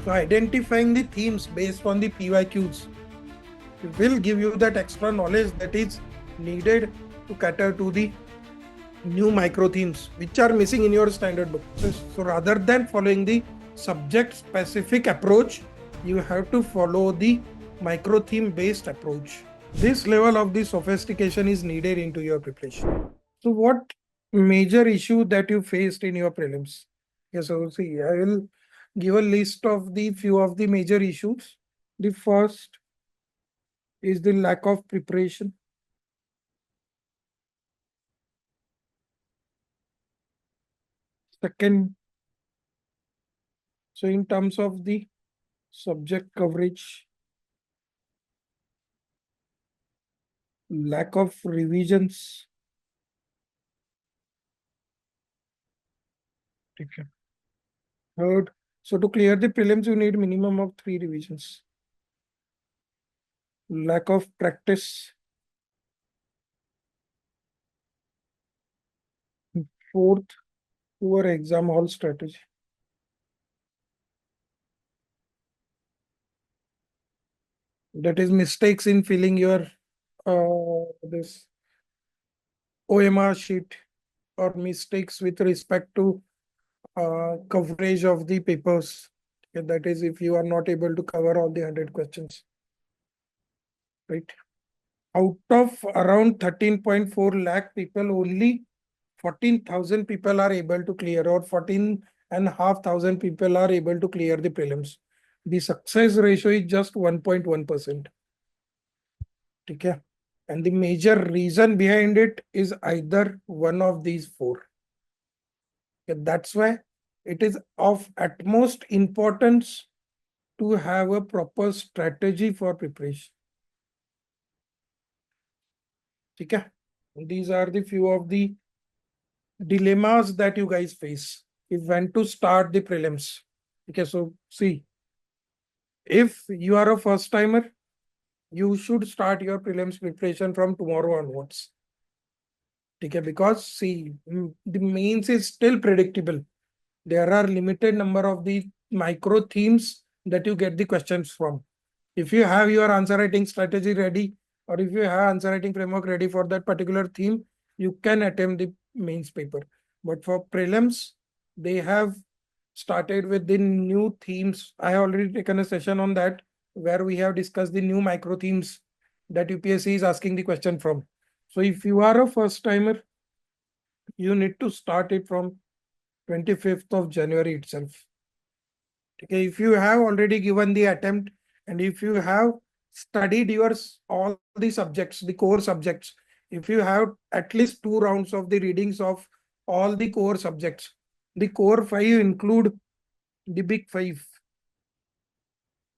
So identifying the themes based on the PYQs will give you that extra knowledge that is needed to cater to the new micro themes which are missing in your standard book. So rather than following the subject specific approach, you have to follow the micro theme based approach. This level of the sophistication is needed into your preparation. So what major issue that you faced in your prelims? Yes, so see, I will give a list of the few of the major issues. The first is the lack of preparation. Second, so in terms of the subject coverage, lack of revisions. Okay. Third, so to clear the prelims, you need minimum of 3 revisions. Lack of practice. Fourth, poor exam hall strategy. That is mistakes in filling your this OMR sheet or mistakes with respect to coverage of the papers. Okay, that is if you are not able to cover all the 100 questions. Right. Out of around 13.4 lakh people, only 14,000 people are able to clear, or 14,500 people are able to clear the prelims. The success ratio is just 1.1%. Okay. And the major reason behind it is either one of these four. Okay. That's why it is of utmost importance to have a proper strategy for preparation. Okay. These are the few of the dilemmas that you guys face if when to start the prelims. Okay, so see, if you are a first timer, you should start your prelims preparation from tomorrow onwards. Okay, because see, the mains is still predictable. There are limited number of the micro themes that you get the questions from. If you have your answer writing strategy ready, or if you have answer writing framework ready for that particular theme, you can attempt the mains paper. But for prelims, they have started with the new themes. I have already taken a session on that where we have discussed the new micro themes that UPSC is asking the question from. So if you are a first timer, you need to start it from 25th of January itself. Okay, if you have already given the attempt and if you have studied your all the subjects, the core subjects, if you have at least 2 rounds of the readings of all the core subjects, the core 5 include the big 5: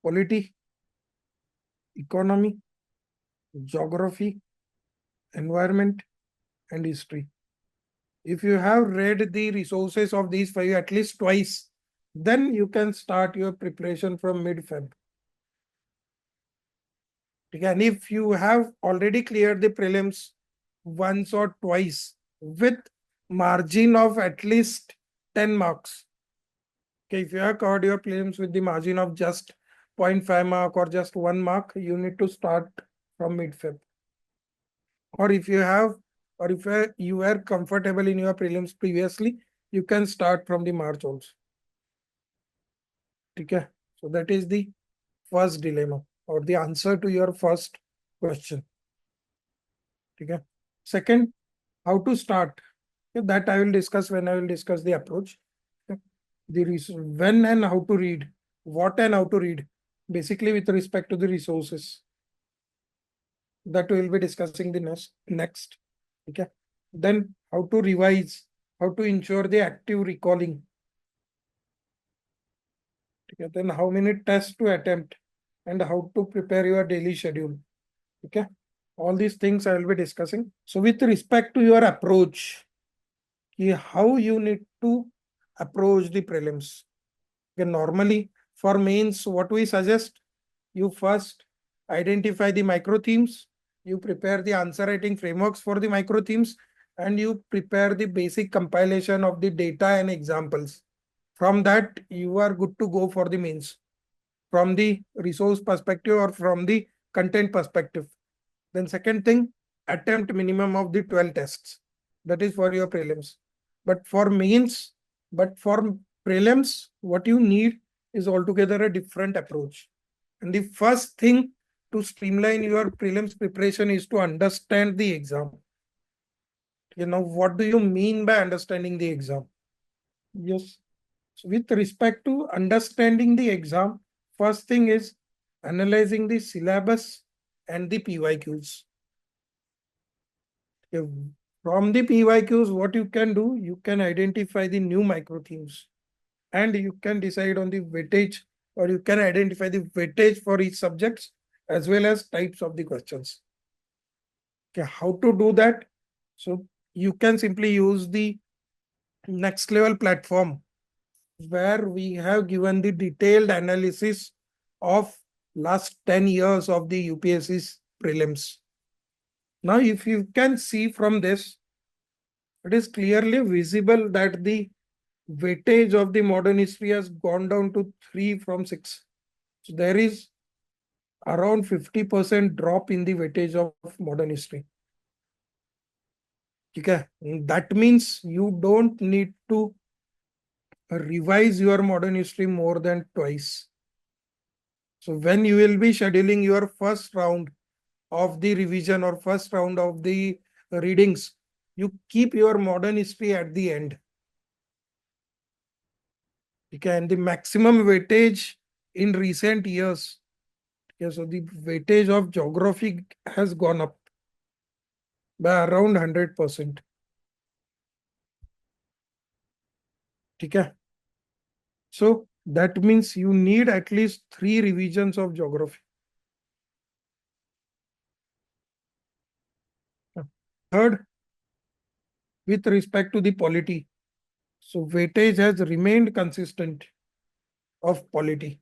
polity, economy, geography, environment, and history. If you have read the resources of these 5 at least twice, then you can start your preparation from mid-Feb. And if you have already cleared the prelims once or twice with margin of at least 10 marks. Okay, if you have covered your prelims with the margin of just 0.5 mark or just 1 mark, you need to start from mid-Feb. Or if you have, or if you were comfortable in your prelims previously, you can start from the March also. Okay, so that is the first dilemma or the answer to your first question. Okay. Second, how to start. Okay, that I will discuss when I will discuss the approach. Okay. The when and how to read, what and how to read, basically with respect to the resources. That we will be discussing the next. Okay. Then how to revise, how to ensure the active recalling. Okay. Then how many tests to attempt and how to prepare your daily schedule. Okay. All these things I will be discussing. So with respect to your approach, how you need to approach the prelims. Okay, normally for mains, what we suggest, you first identify the micro themes, you prepare the answer writing frameworks for the micro themes, and you prepare the basic compilation of the data and examples. From that, you are good to go for the mains. from the resource perspective or from the content perspective. Then second thing, attempt minimum of the 12 tests. That is for your prelims. But for mains, but for prelims, what you need is altogether a different approach. And the first thing to streamline your prelims preparation is to understand the exam. What do you mean by understanding the exam? Yes. So with respect to understanding the exam, first thing is analyzing the syllabus and the PYQs. From the PYQs, what you can do, you can identify the new microthemes and you can decide on the weightage, or you can identify the weightage for each subjects as well as types of the questions. Okay, how to do that? So you can simply use the next level platform where we have given the detailed analysis of last 10 years of the UPSC's prelims. Now, if you can see from this, it is clearly visible that the weightage of the modern history has gone down to 3 from 6. So there is around 50% drop in the weightage of modern history. Okay, that means you don't need to revise your modern history more than twice. So when you will be scheduling your first round of the revision or first round of the readings, you keep your modern history at the end. Okay, and the maximum weightage in recent years. Okay, so the weightage of geography has gone up by around 100%. Okay. So that means you need at least 3 revisions of geography. Third, with respect to the polity, so weightage has remained consistent of polity.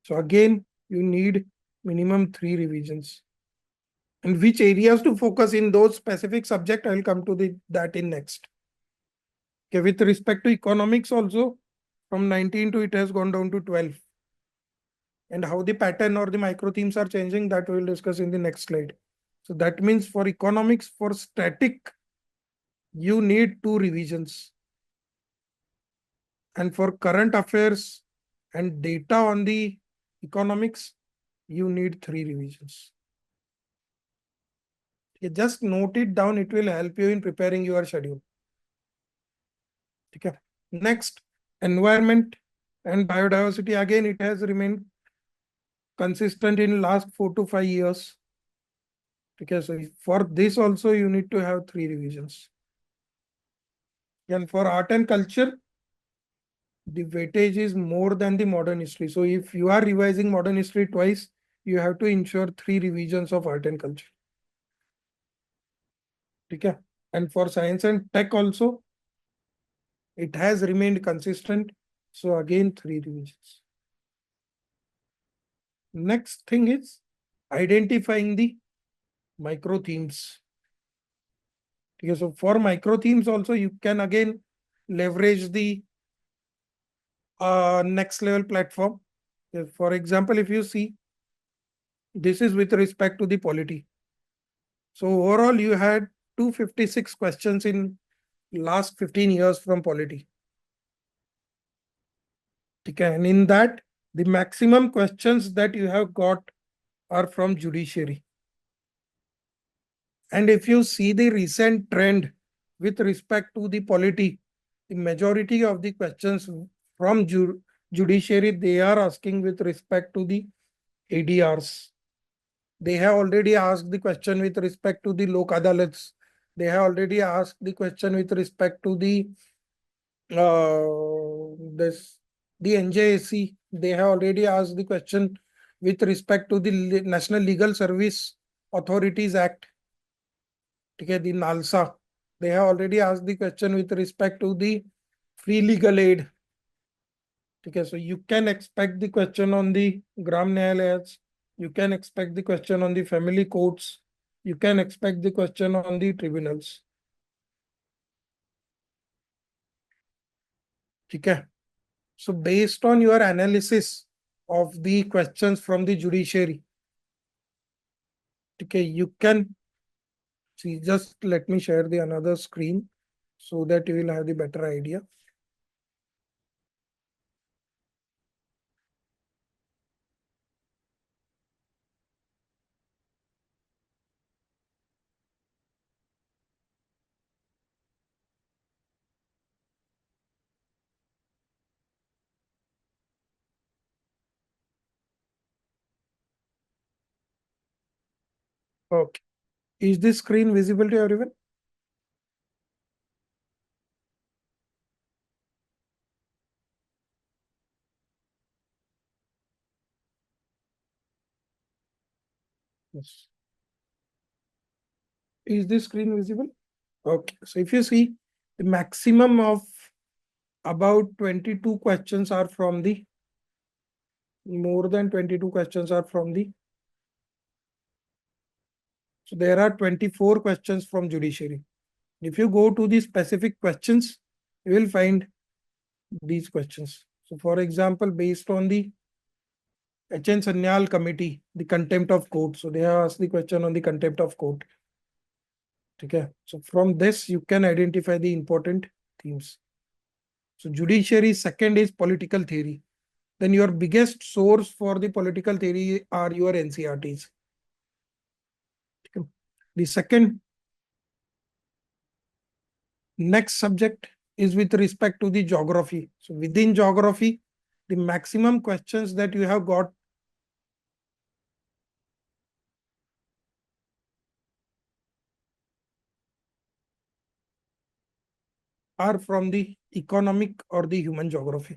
So again, you need minimum 3 revisions. And which areas to focus in those specific subject, I will come to that in next. Okay, with respect to economics also, from 19 to it has gone down to 12. And how the pattern or the micro themes are changing, that we will discuss in the next slide. So that means for economics, for static, you need 2 revisions. And for current affairs and data on the economics, you need 3 revisions. You just note it down, it will help you in preparing your schedule. Okay. Next, environment and biodiversity. Again, it has remained consistent in last 4 to 5 years. Okay, so for this also you need to have 3 revisions. And for art and culture, the weightage is more than the modern history. So if you are revising modern history twice, you have to ensure 3 revisions of art and culture. Okay. And for science and tech also, it has remained consistent. So again, 3 revisions. Next thing is identifying the micro themes. Okay, so for micro themes also, you can again leverage the next level platform. For example, if you see, this is with respect to the polity. So overall, you had 256 questions in last 15 years from polity. Okay, and in that, the maximum questions that you have got are from judiciary. And if you see the recent trend with respect to the polity, the majority of the questions from judiciary, they are asking with respect to the ADRs. They have already asked the question with respect to the Lok Adalats. They have already asked the question with respect to the NJSC. They have already asked the question with respect to the National Legal Service Authorities Act. Okay, the NALSA. They have already asked the question with respect to the free legal aid. Okay, so you can expect the question on the Gram Nyayalayas. You can expect the question on the family courts. You can expect the question on the tribunals. Okay. So based on your analysis, of the questions from the judiciary. Okay, you can see, just let me share the another screen so that you will have the better idea. Okay. Is this screen visible to everyone? Yes. Is this screen visible? Okay. So if you see, the maximum of about 22 questions are from the, more than 22 questions are from the, so there are 24 questions from judiciary. If you go to the specific questions, you will find these questions. So for example, based on the HN Sanyal committee, the contempt of court. So they have asked the question on the contempt of court. Okay. So from this, you can identify the important themes. So judiciary, second is political theory. Then your biggest source for the political theory are your NCRTs. Okay. The second next subject is with respect to the geography. So within geography, the maximum questions that you have got are from the economic or the human geography.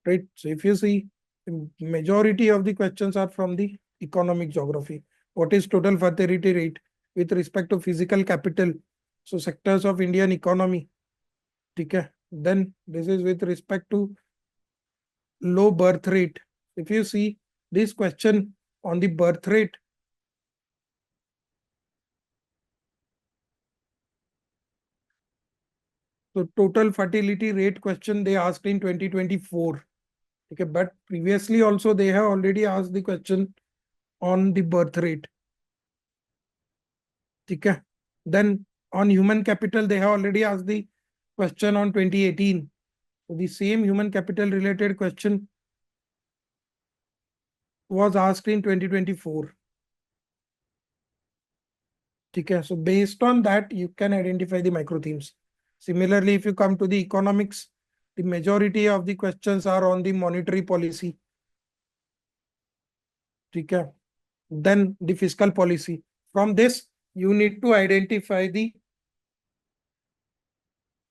Right? So if you see, the majority of the questions are from the economic geography. What is total fertility rate with respect to physical capital? So sectors of Indian economy. Okay. Then this is with respect to low birth rate. If you see this question on the birth rate, so total fertility rate question they asked in 2024. Okay, but previously also they have already asked the question on the birth rate. Okay. Then on human capital, they have already asked the question on 2018. So the same human capital related question was asked in 2024. Okay. So based on that, you can identify the micro themes. Similarly, if you come to the economics, the majority of the questions are on the monetary policy. Okay. Then the fiscal policy. From this, you need to identify the,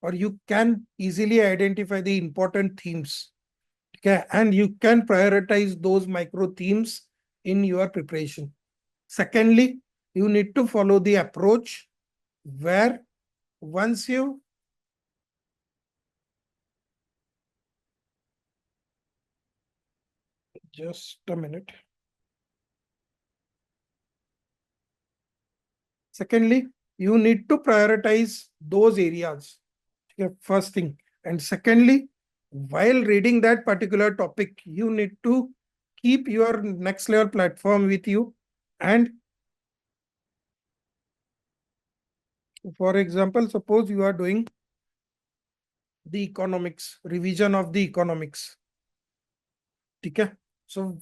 or you can easily identify the important themes. Okay, and you can prioritize those micro themes in your preparation. Secondly, you need to follow the approach where once you just a minute. Secondly, you need to prioritize those areas. Okay, first thing. And secondly, while reading that particular topic, you need to keep your next level platform with you. And for example, suppose you are doing the economics, revision of the economics. Okay. So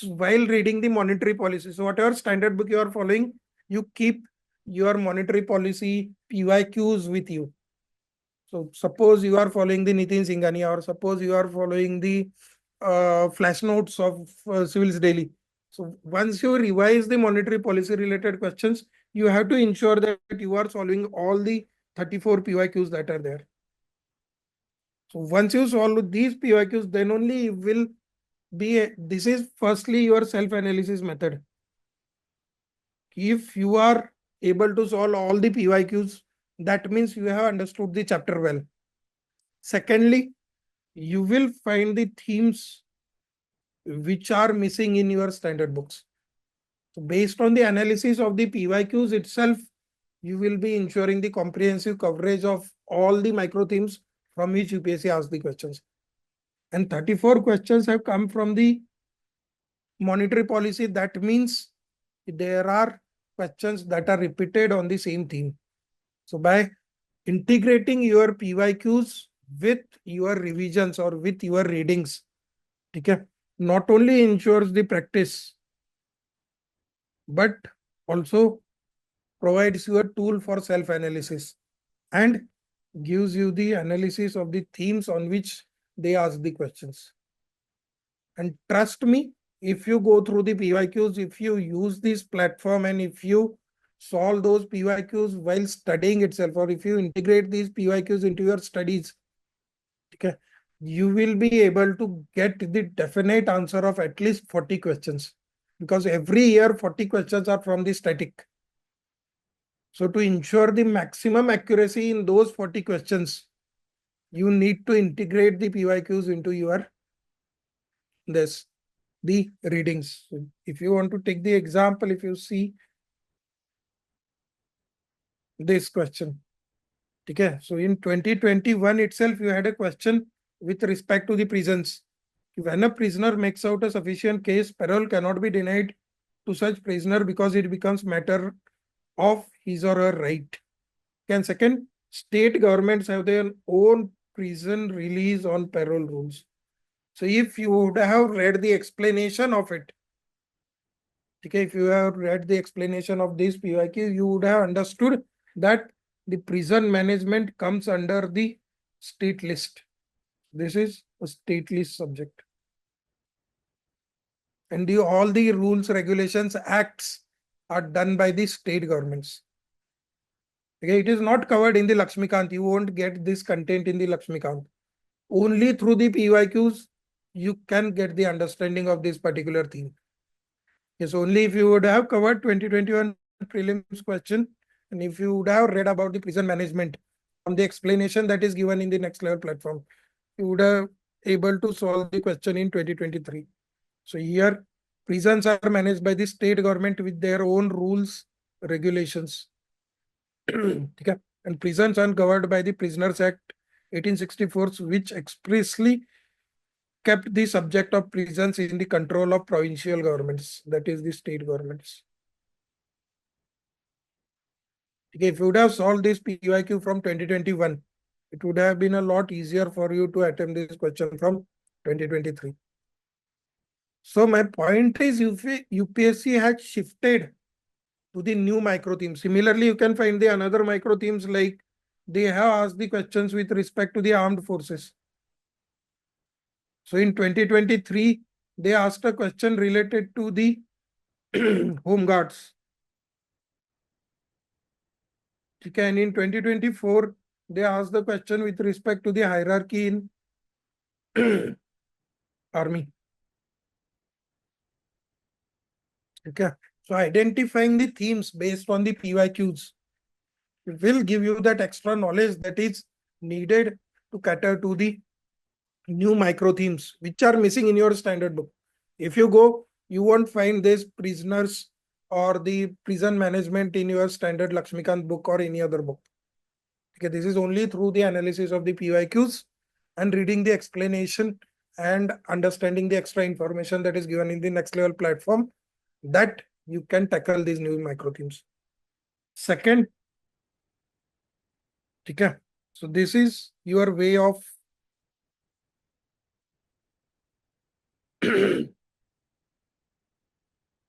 while reading the monetary policy, so whatever standard book you are following, you keep your monetary policy PYQs with you. So suppose you are following the Nitin Singhania, or suppose you are following the flash notes of Civilsdaily. So once you revise the monetary policy related questions, you have to ensure that you are solving all the 34 PYQs that are there. So once you solve these PYQs, then only will be this is firstly your self-analysis method. If you are able to solve all the PYQs, that means you have understood the chapter well. Secondly, you will find the themes which are missing in your standard books. So based on the analysis of the PYQs itself, you will be ensuring the comprehensive coverage of all the micro themes from which UPSC asks the questions. and 34 questions have come from the monetary policy. That means there are questions that are repeated on the same theme. So by integrating your PYQs with your revisions or with your readings, okay, not only ensures the practice, but also provides you a tool for self-analysis and gives you the analysis of the themes on which they ask the questions. And trust me, if you go through the PYQs, if you use this platform and if you solve those PYQs while studying itself, or if you integrate these PYQs into your studies, okay, you will be able to get the definite answer of at least 40 questions, because every year 40 questions are from the static. So to ensure the maximum accuracy in those 40 questions, you need to integrate the PYQs into your the readings. So if you want to take the example, if you see this question, okay, so in 2021 itself, you had a question with respect to the prisons. When a prisoner makes out a sufficient case, parole cannot be denied to such prisoner because it becomes matter of his or her right. And second, state governments have their own prison release on parole rules. So if you would have read the explanation of it, okay, if you have read the explanation of this PYQ, you would have understood that the prison management comes under the state list. This is a state list subject. And all the rules, regulations, acts are done by the state governments. Okay, it is not covered in the Lakshmikant. You won't get this content in the Lakshmikant. Only through the PYQs, you can get the understanding of this particular theme. Yes, only if you would have covered 2021 prelims question, and if you would have read about the prison management from the explanation that is given in the next level platform, you would have able to solve the question in 2023. So here, prisons are managed by the state government with their own rules, regulations. Okay. And prisons are governed by the Prisoners Act 1864, which expressly kept the subject of prisons in the control of provincial governments, that is the state governments. Okay, if you would have solved this PYQ from 2021, it would have been a lot easier for you to attempt this question from 2023. So my point is, UPSC had shifted to the new micro themes. Similarly, you can find the another micro themes, like they have asked the questions with respect to the armed forces. So in 2023, they asked a question related to the home guards. Okay, and in 2024, they asked the question with respect to the hierarchy in army. Okay, so identifying the themes based on the PYQs will give you that extra knowledge that is needed to cater to the new micro themes which are missing in your standard book. If you go, you won't find this prisoners or the prison management in your standard Lakshmikant book or any other book. Okay, this is only through the analysis of the PYQs and reading the explanation and understanding the extra information that is given in the next level platform that you can tackle these new micro themes. Second, okay, so this is your way of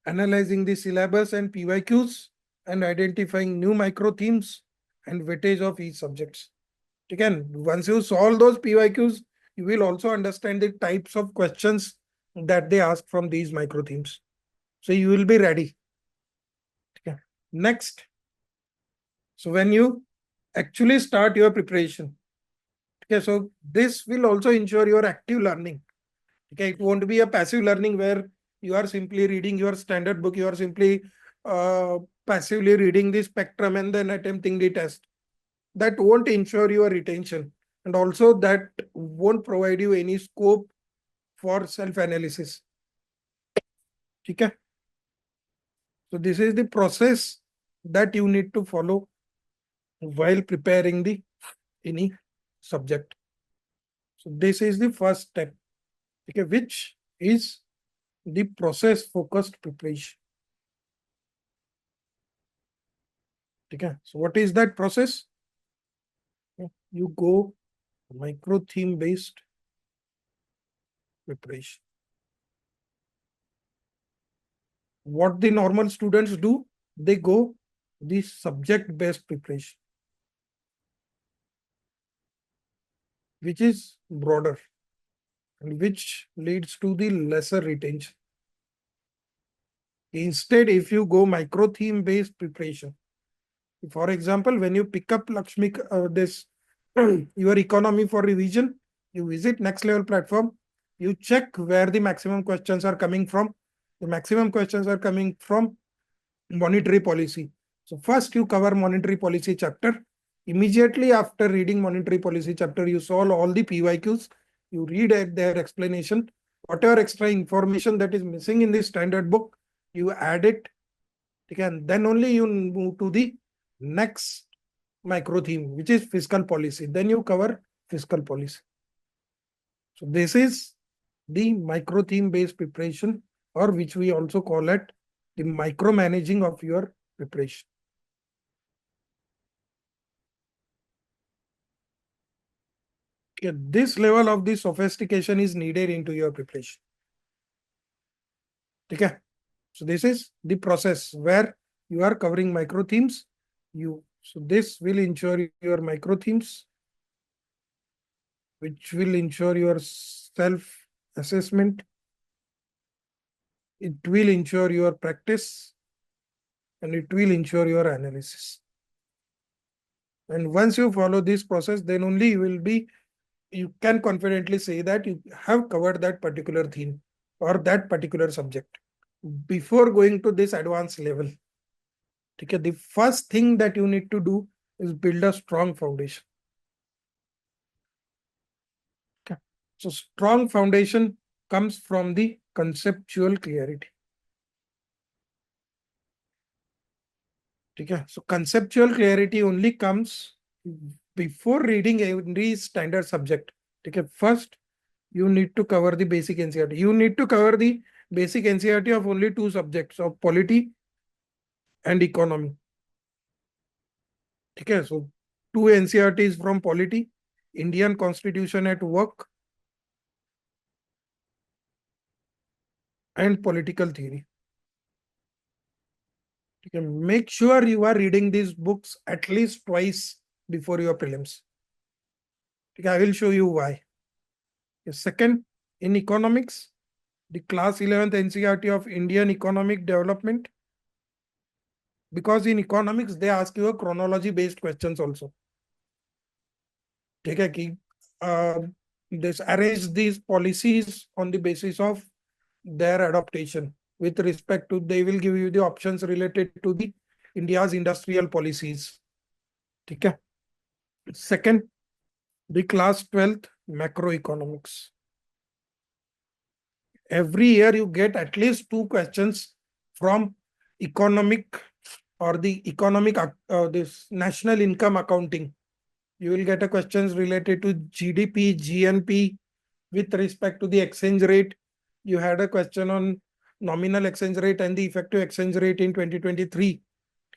analyzing the syllabus and PYQs and identifying new micro themes and weightage of each subjects. Again, once you solve those PYQs, you will also understand the types of questions that they ask from these micro themes. So you will be ready. Okay. Next, so when you actually start your preparation, okay, so this will also ensure your active learning. Okay, it won't be a passive learning where you are simply reading your standard book, you are simply passively reading the spectrum and then attempting the test. That won't ensure your retention, and also that won't provide you any scope for self-analysis. Okay. So this is the process that you need to follow while preparing the any subject. So this is the first step. Okay, which is the process focused preparation. Okay, so what is that process? You go micro theme based preparation. What the normal students do, they go the subject based preparation, which is broader and which leads to the lesser retention. Instead, if you go micro theme based preparation, for example, when you pick up Lakshmi, this your economy for revision, you visit next level platform, you check where the maximum questions are coming from. The maximum questions are coming from monetary policy. So first you cover monetary policy chapter. Immediately after reading monetary policy chapter, you solve all the PYQs, you read their explanation, whatever extra information that is missing in the standard book, you add it. And then only you move to the next micro theme, which is fiscal policy. Then you cover fiscal policy. So this is the micro theme based preparation, or which we also call it the micromanaging of your preparation. Okay, this level of the sophistication is needed into your preparation. Okay, so this is the process where you are covering micro themes. So this will ensure your micro themes, which will ensure your self assessment. It will ensure your practice, and it will ensure your analysis. And once you follow this process, then only you can confidently say that you have covered that particular theme or that particular subject. Before going to this advanced level, okay, the first thing that you need to do is build a strong foundation. Okay. So strong foundation comes from the conceptual clarity. Okay. So conceptual clarity only comes before reading every standard subject. Okay. First, you need to cover the basic NCRT. You need to cover the basic NCRT of only two subjects, of polity and economy. Okay. So two NCRTs from polity, Indian Constitution at Work, and political theory. Okay. Make sure you are reading these books at least twice before your prelims. Okay. I will show you why. Okay. Second, in economics, the class 11th NCRT of Indian economic development, because in economics they ask you a chronology based questions also. ठीक है कि this arrange these policies on the basis of their adaptation with respect to, they will give you the options related to the India's industrial policies. ठीक है. Second, the class 12th macroeconomics. Every year you get at least two questions from economic or the economic this national income accounting. You will get a questions related to GDP, GNP with respect to the exchange rate. You had a question on nominal exchange rate and the effective exchange rate in 2023.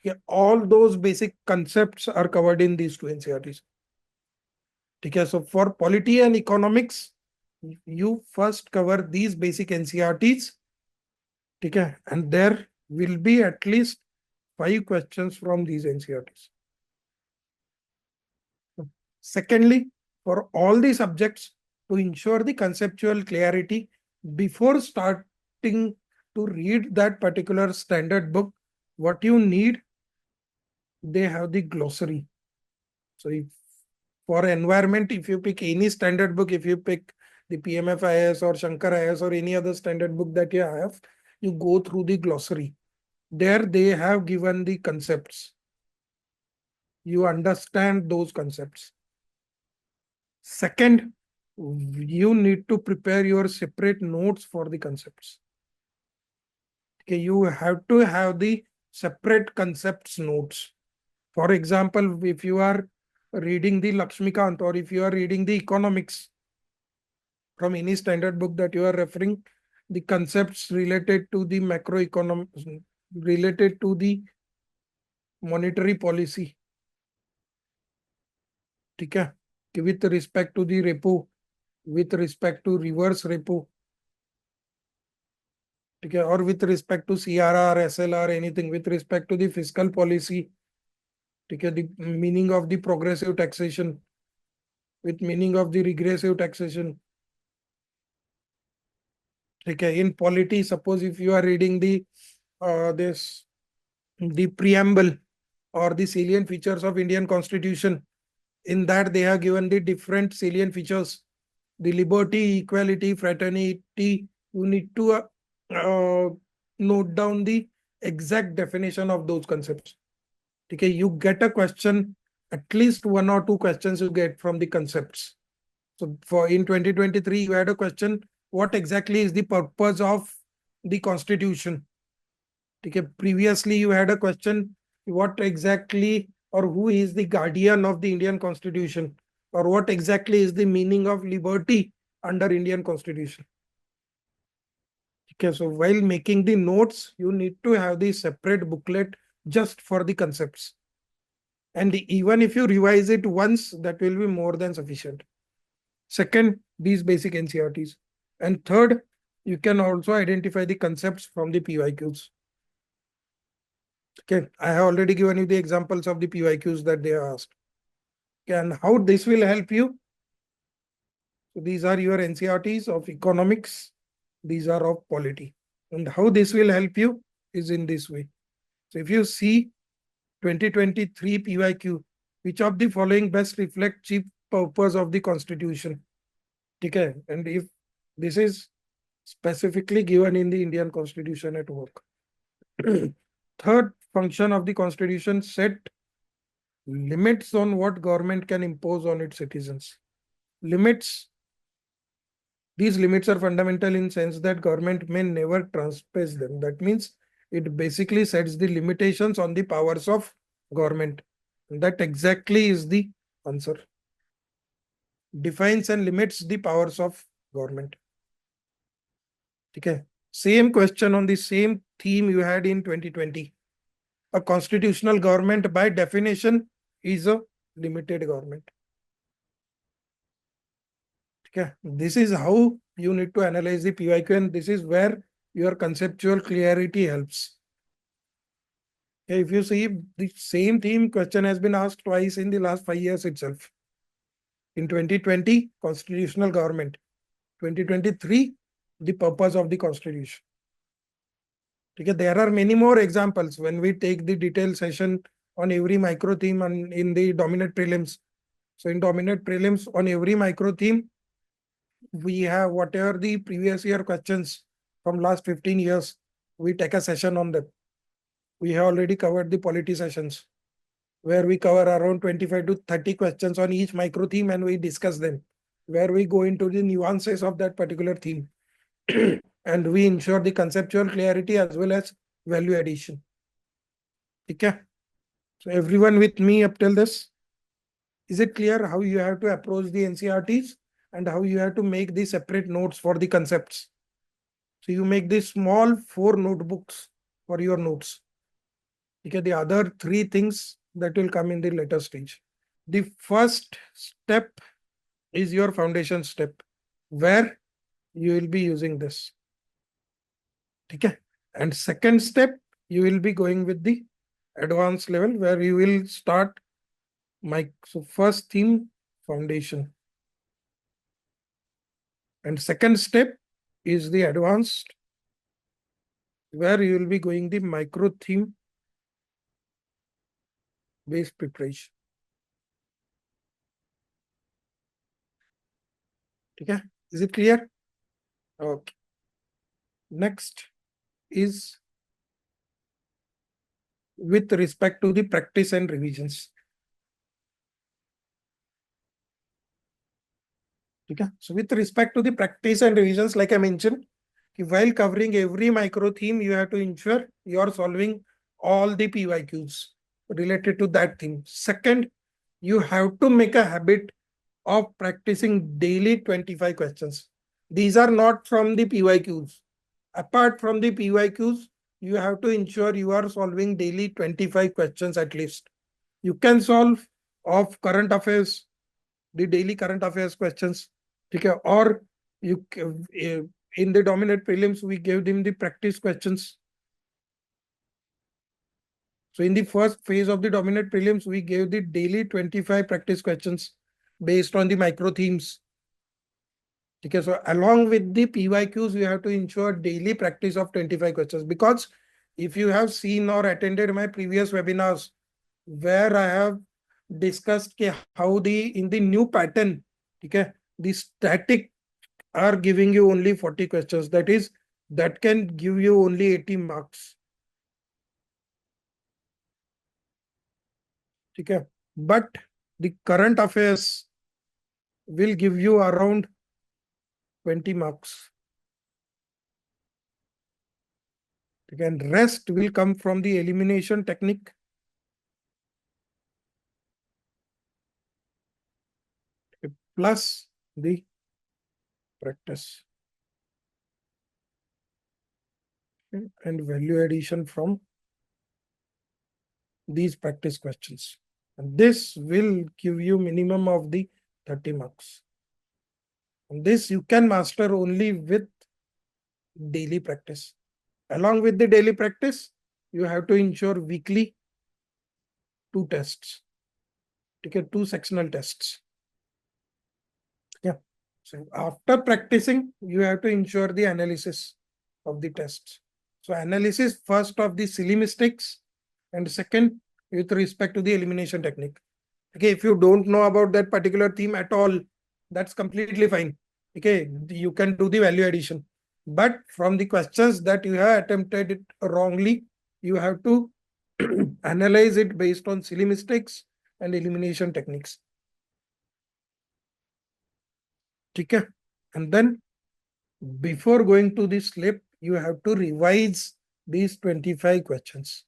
Okay. All those basic concepts are covered in these two NCRTs. Okay. So for polity and economics, you first cover these basic NCRTs. Okay. And there will be at least 5 questions from these NCRTs. Secondly, for all the subjects, to ensure the conceptual clarity before starting to read that particular standard book, what you need, they have the glossary. So if for environment, if you pick any standard book, if you pick the PMFIS or Shankar IS or any other standard book that you have, you go through the glossary. There they have given the concepts. You understand those concepts. Second, you need to prepare your separate notes for the concepts. Okay, you have to have the separate concepts notes. For example, if you are reading the Lakshmikant or if you are reading the economics, from any standard book that you are referring, the concepts related to the macroeconomics, related to the monetary policy, ठीक है, with respect to the repo, with respect to reverse repo, ठीक है, or with respect to CRR, SLR, anything with respect to the fiscal policy, ठीक है, the meaning of the progressive taxation, with meaning of the regressive taxation, ठीक है. In polity, suppose if you are reading the the preamble or the salient features of Indian Constitution, in that they have given the different salient features, the liberty, equality, fraternity. You need to note down the exact definition of those concepts. Okay, you get a question, at least one or two questions you get from the concepts. So for in 2023, you had a question, what exactly is the purpose of the Constitution? Okay, previously you had a question, what exactly or who is the guardian of the Indian Constitution, or what exactly is the meaning of liberty under Indian Constitution. Okay, so while making the notes, you need to have the separate booklet just for the concepts. And even if you revise it once, that will be more than sufficient. Second, these basic NCRTs. And third, you can also identify the concepts from the PYQs. Okay, I have already given you the examples of the PYQs that they asked. Okay, and how this will help you? So these are your NCRTs of economics. These are of polity. And how this will help you is in this way. So if you see 2023 PYQ, which of the following best reflect chief purpose of the Constitution? Okay, and if this is specifically given in the Indian Constitution at work. Third function of the Constitution, set limits on what government can impose on its citizens. Limits. These limits are fundamental in sense that government may never transgress them. That means it basically sets the limitations on the powers of government. And that exactly is the answer. Defines and limits the powers of government. Okay. Same question on the same theme you had in 2020. A constitutional government by definition is a limited government. Okay. This is how you need to analyze the PYQ, and this is where your conceptual clarity helps. Okay. If you see, the same theme question has been asked twice in the last 5 years itself. In 2020, constitutional government. 2023, the purpose of the Constitution. Okay. There are many more examples when we take the detailed session on every micro theme and in the dominant prelims. So in dominant prelims, on every micro theme, we have whatever the previous year questions from last 15 years, we take a session on them. We have already covered the polity sessions, where we cover around 25 to 30 questions on each micro theme and we discuss them, where we go into the nuances of that particular theme. And we ensure the conceptual clarity as well as value addition. Okay. So everyone with me up till this? Is it clear how you have to approach the NCRTs and how you have to make the separate notes for the concepts? So you make these small 4 notebooks for your notes. Okay. The other 3 things that will come in the later stage. The first step is your foundation step, where you will be using this. Okay. And second step, you will be going with the advanced level, where you will start so first theme, foundation. And second step is the advanced, where you will be going the micro theme based preparation. Okay. Is it clear? Okay. Next is with respect to the practice and revisions. Okay. So with respect to the practice and revisions, like I mentioned, while covering every micro theme, you have to ensure you are solving all the PYQs related to that theme. Second, you have to make a habit of practicing daily 25 questions. These are not from the PYQs. Apart from the PYQs, you have to ensure you are solving daily 25 questions at least. You can solve of current affairs, the daily current affairs questions, okay? Or you in the dominant prelims we gave them the practice questions. So in the first phase of the dominant prelims we gave the daily 25 practice questions based on the micro themes. Okay, so along with the PYQs, you have to ensure daily practice of 25 questions, because if you have seen or attended my previous webinars where I have discussed how in the new pattern, okay, the static are giving you only 40 questions. That is, that can give you only 80 marks. Okay, but the current affairs will give you around 20 marks. Again, rest will come from the elimination technique. Plus the practice. Okay, and value addition from these practice questions. And this will give you minimum of the 30 marks. And this you can master only with daily practice. Along with the daily practice, you have to ensure weekly 2 tests. Okay, 2 sectional tests. Yeah. So after practicing, you have to ensure the analysis of the tests. So analysis first of the silly mistakes, and second with respect to the elimination technique. Okay, if you don't know about that particular theme at all, that's completely fine. Okay, you can do the value addition. But from the questions that you have attempted it wrongly, you have to analyze it based on silly mistakes and elimination techniques. Okay, and then before going to the slip, you have to revise these 25 questions.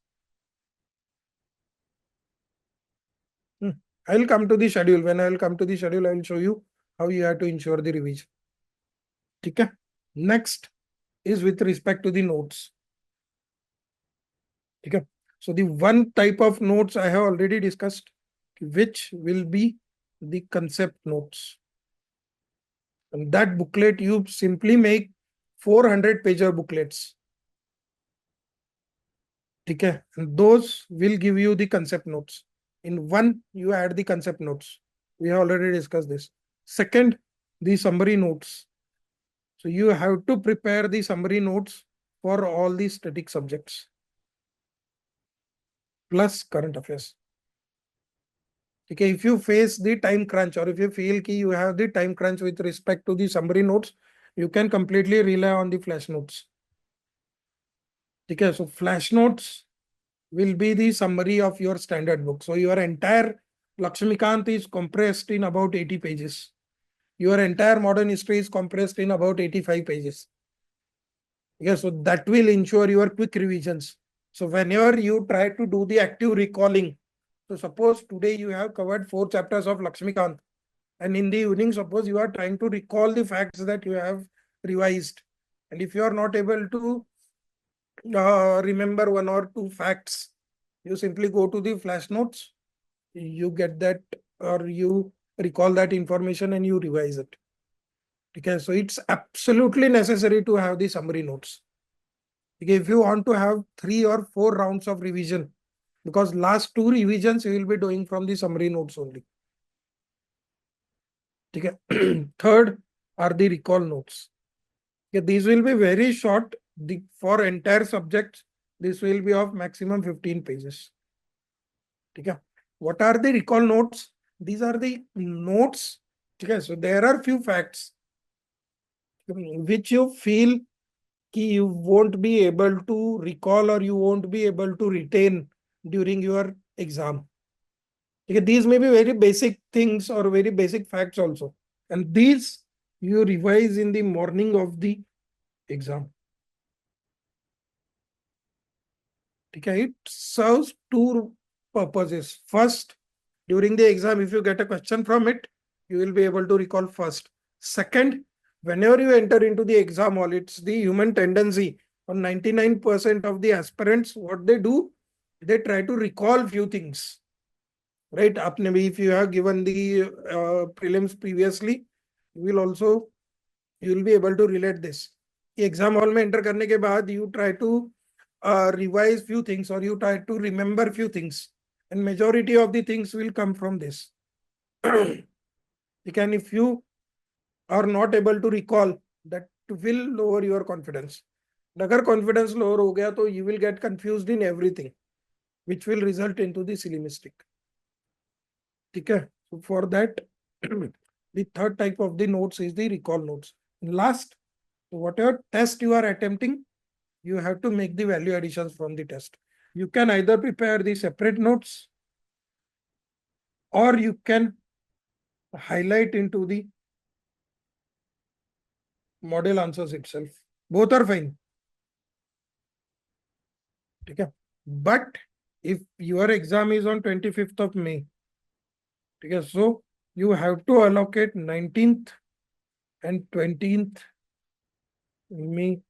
I will come to the schedule. When I will come to the schedule, I will show you how you have to ensure the revision. Okay. Next is with respect to the notes. Okay. So the one type of notes I have already discussed, which will be the concept notes. And that booklet, you simply make 400 pager booklets. Okay. And those will give you the concept notes. In one, you add the concept notes. We have already discussed this. Second, the summary notes. So you have to prepare the summary notes for all the static subjects plus current affairs. Okay, if you face the time crunch, or if you feel ki you have the time crunch with respect to the summary notes, you can completely rely on the flash notes. Okay, so flash notes will be the summary of your standard book. So your entire Lakshmikant is compressed in about 80 pages. Your entire modern history is compressed in about 85 pages. Yeah, so that will ensure your quick revisions. So whenever you try to do the active recalling, so suppose today you have covered 4 chapters of Lakshmikant, and in the evening, suppose you are trying to recall the facts that you have revised. And if you are not able to remember 1 or 2 facts, you simply go to the flash notes, you get that, or you recall that information and you revise it. Okay, so it's absolutely necessary to have the summary notes. Okay, if you want to have 3 or 4 rounds of revision, because last 2 revisions you will be doing from the summary notes only. Okay. Third are the recall notes. Okay, these will be very short. For entire subjects, this will be of maximum 15 pages. Okay. What are the recall notes? These are the notes. Okay, so there are few facts which you feel you won't be able to recall, or you won't be able to retain during your exam. Okay, these may be very basic things or very basic facts also. And these you revise in the morning of the exam. Okay, it serves 2 purposes. First, during the exam, if you get a question from it, you will be able to recall first. Second, whenever you enter into the exam hall, it's the human tendency on 99% of the aspirants, what they do, they try to recall few things, right? If you have given the prelims previously, you will be able to relate this. Exam hall में enter करने के बाद you try to revise few things or you try to remember few things, and majority of the things will come from this. And if you are not able to recall, that will lower your confidence. अगर confidence lower हो गया तो you will get confused in everything, which will result into the silly mistake. ठीक है? So for that, the third type of the notes is the recall notes. Last, whatever test you are attempting, you have to make the value additions from the test. You can either prepare the separate notes or you can highlight into the model answers itself. Both are fine. Okay. But if your exam is on 25th of May, okay, so you have to allocate 19th and 20th May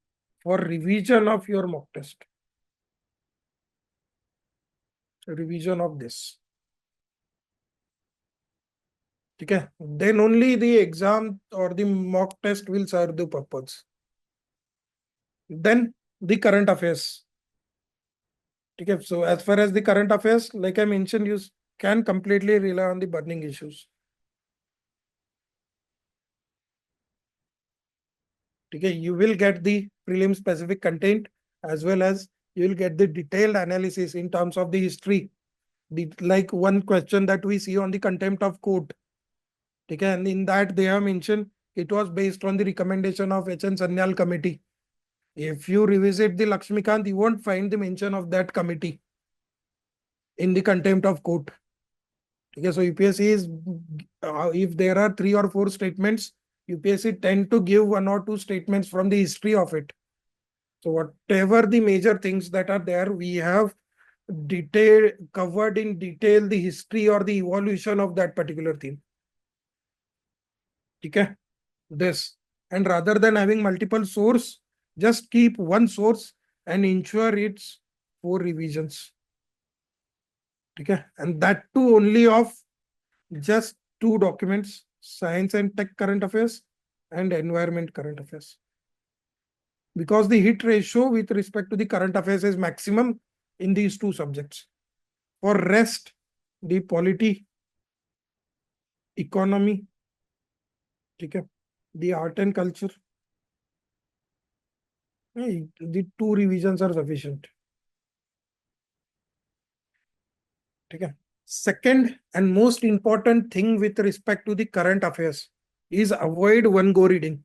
for revision of your mock test. Revision of this. Okay. Then only the exam or the mock test will serve the purpose. Then the current affairs. Okay. So as far as the current affairs, like I mentioned, you can completely rely on the burning issues. Okay. You will get the prelim specific content as well as you will get the detailed analysis in terms of the history. Like one question that we see on the contempt of court. Okay. And in that they have mentioned it was based on the recommendation of H.N. Sanyal committee. If you revisit the Lakshmikant, you won't find the mention of that committee in the contempt of court. Okay, so UPSC is, if there are 3 or 4 statements, UPSC tend to give 1 or 2 statements from the history of it. So whatever the major things that are there, we have covered in detail the history or the evolution of that particular theme. Okay, this. And rather than having multiple source, just keep one source and ensure it's 4 revisions. Okay, and that too only of just 2 documents, science and tech current affairs and environment current affairs. Because the hit ratio with respect to the current affairs is maximum in these 2 subjects. For rest, the polity, economy, okay, the art and culture, the 2 revisions are sufficient. Okay. Second and most important thing with respect to the current affairs is avoid one go reading.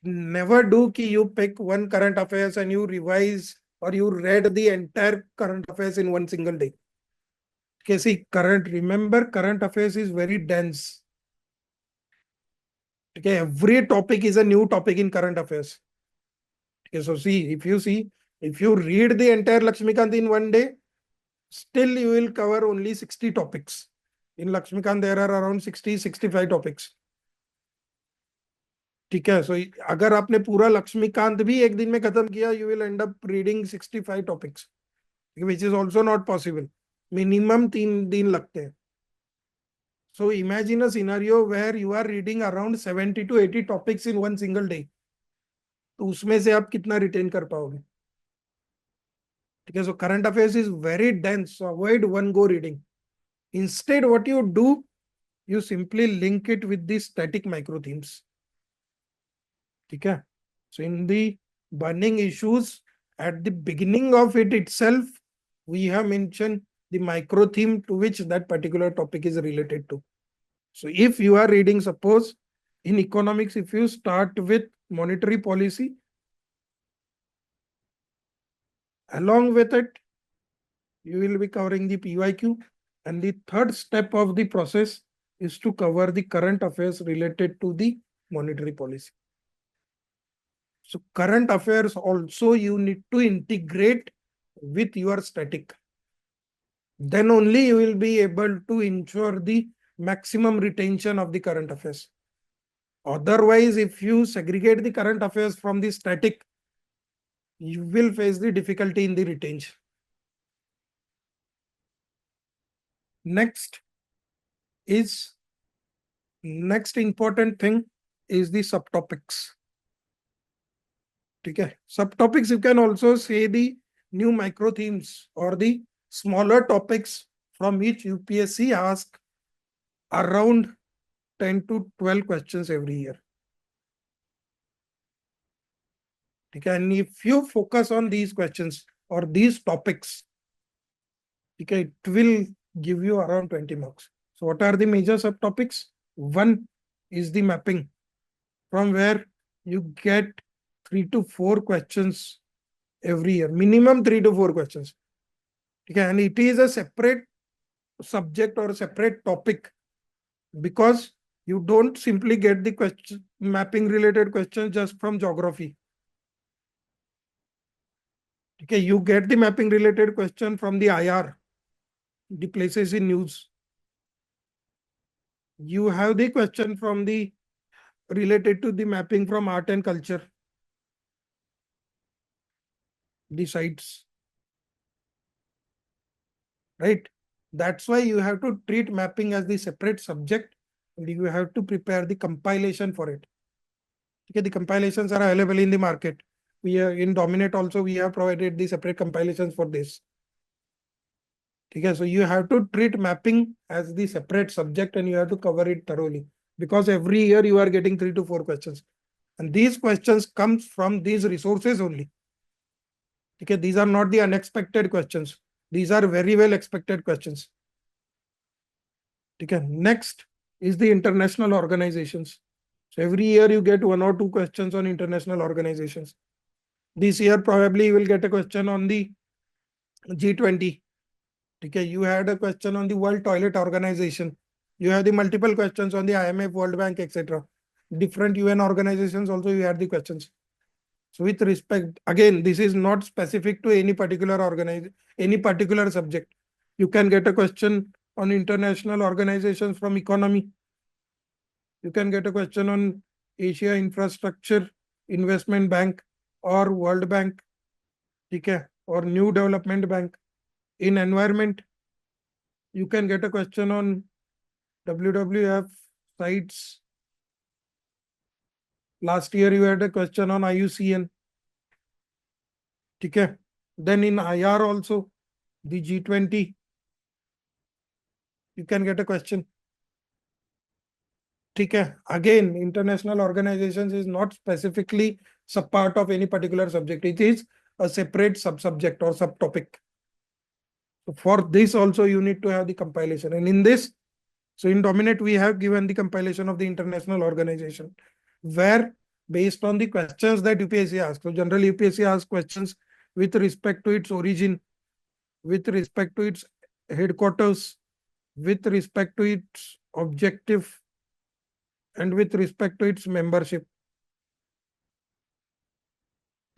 Never do ki you pick one current affairs and you revise or you read the entire current affairs in one single day. Okay, see, remember current affairs is very dense. Okay, every topic is a new topic in current affairs. Okay, so if you read the entire Lakshmikant in one day, still you will cover only 60 topics. In Lakshmikant, there are around 60-65 topics. ठीक है, so अगर आपने पूरा लक्ष्मीकांत भी एक दिन में खत्म किया, you will end up reading 65 topics, which is also not possible. Minimum 3 दिन लगते हैं. So imagine a scenario where you are reading around 70 to 80 topics in one single day. तो उसमें से आप कितना retain कर पाओगे? ठीक है, so current affairs is very dense, so avoid one go reading. Instead, what you do, you simply link it with the static microthemes. Okay. So in the burning issues, at the beginning of it itself, we have mentioned the micro theme to which that particular topic is related to. So if you are reading, suppose in economics, if you start with monetary policy, along with it, you will be covering the PYQ. And the third step of the process is to cover the current affairs related to the monetary policy. So current affairs also you need to integrate with your static. Then only you will be able to ensure the maximum retention of the current affairs. Otherwise, if you segregate the current affairs from the static, you will face the difficulty in the retention. Next important thing is the subtopics. Okay. Subtopics, you can also say the new microthemes or the smaller topics from which UPSC asks around 10 to 12 questions every year. Okay. And if you focus on these questions or these topics, okay, it will give you around 20 marks. So what are the major subtopics? One is the mapping, from where you get 3 to 4 questions every year, minimum 3 to 4 questions. Okay, and it is a separate subject or a separate topic, because you don't simply get the question mapping related questions just from geography. Okay, you get the mapping related question from the IR, the places in news. You have the question from the related to the mapping from art and culture, the sites, right? That's why you have to treat mapping as the separate subject, and you have to prepare the compilation for it. Okay, the compilations are available in the market. We are in Dominate also, we have provided the separate compilations for this. Okay, so you have to treat mapping as the separate subject and you have to cover it thoroughly, because every year you are getting 3 to 4 questions. And these questions comes from these resources only. Okay, these are not the unexpected questions. These are very well expected questions. Okay, next is the international organizations. So every year you get 1 or 2 questions on international organizations. This year probably you will get a question on the G20. Okay, you had a question on the World Toilet Organization. You have the multiple questions on the IMF, World Bank, etc. Different UN organizations also you had the questions. So with respect, again, this is not specific to any particular any particular subject. You can get a question on international organizations from economy. You can get a question on Asia Infrastructure Investment Bank or World Bank, okay, or New Development Bank. In environment, you can get a question on WWF sites. Last year you had a question on IUCN. Okay. Then in IR also, the G20, you can get a question. Okay. Again, international organizations is not specifically part of any particular subject. It is a separate sub-subject or subtopic. So for this also you need to have the compilation. And in this, so in Dominate, we have given the compilation of the international organization, where based on the questions that UPSC asks. So generally UPSC asks questions with respect to its origin, with respect to its headquarters, with respect to its objective, and with respect to its membership.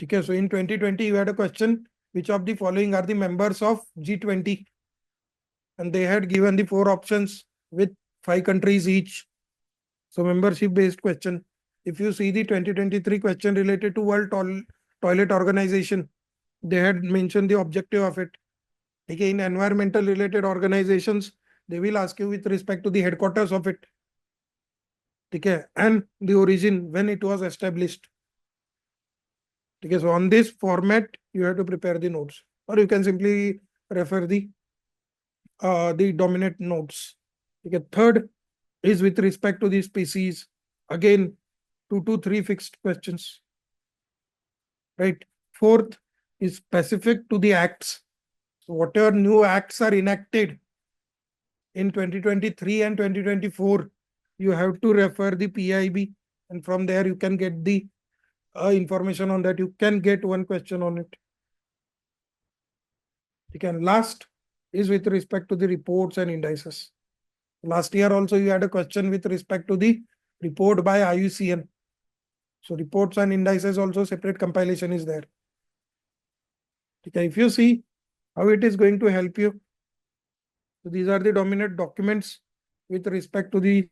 Okay, so in 2020, you had a question, which of the following are the members of G20? And they had given the 4 options with 5 countries each. So membership based question. If you see the 2023 question related to World Toilet Organization, they had mentioned the objective of it. Okay, in environmental related organizations, they will ask you with respect to the headquarters of it. Okay, and the origin, when it was established. Okay, so on this format, you have to prepare the notes, or you can simply refer the Dominate notes. Okay, third is with respect to the species. Again, 2 to 3 fixed questions. Right. Fourth is specific to the acts. So whatever new acts are enacted in 2023 and 2024, you have to refer the PIB, and from there you can get the information on that. You can get 1 question on it. Okay, and last is with respect to the reports and indices. Last year also you had a question with respect to the report by IUCN. So reports and indices also separate compilation is there. Okay, if you see how it is going to help you. So these are the Dominate documents with respect to the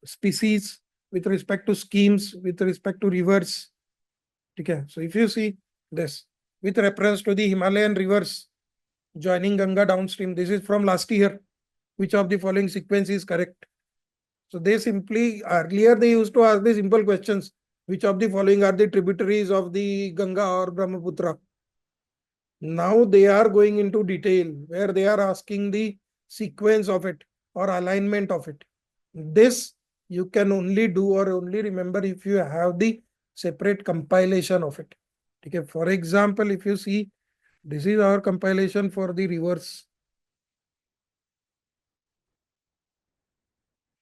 species, with respect to schemes, with respect to rivers. Okay, so if you see this with reference to the Himalayan rivers joining Ganga downstream, this is from last year. Which of the following sequence is correct? So they simply, earlier they used to ask the simple questions. Which of the following are the tributaries of the Ganga or Brahmaputra? Now they are going into detail where they are asking the sequence of it or alignment of it. This you can only do or only remember if you have the separate compilation of it. Okay, for example, if you see, this is our compilation for the rivers.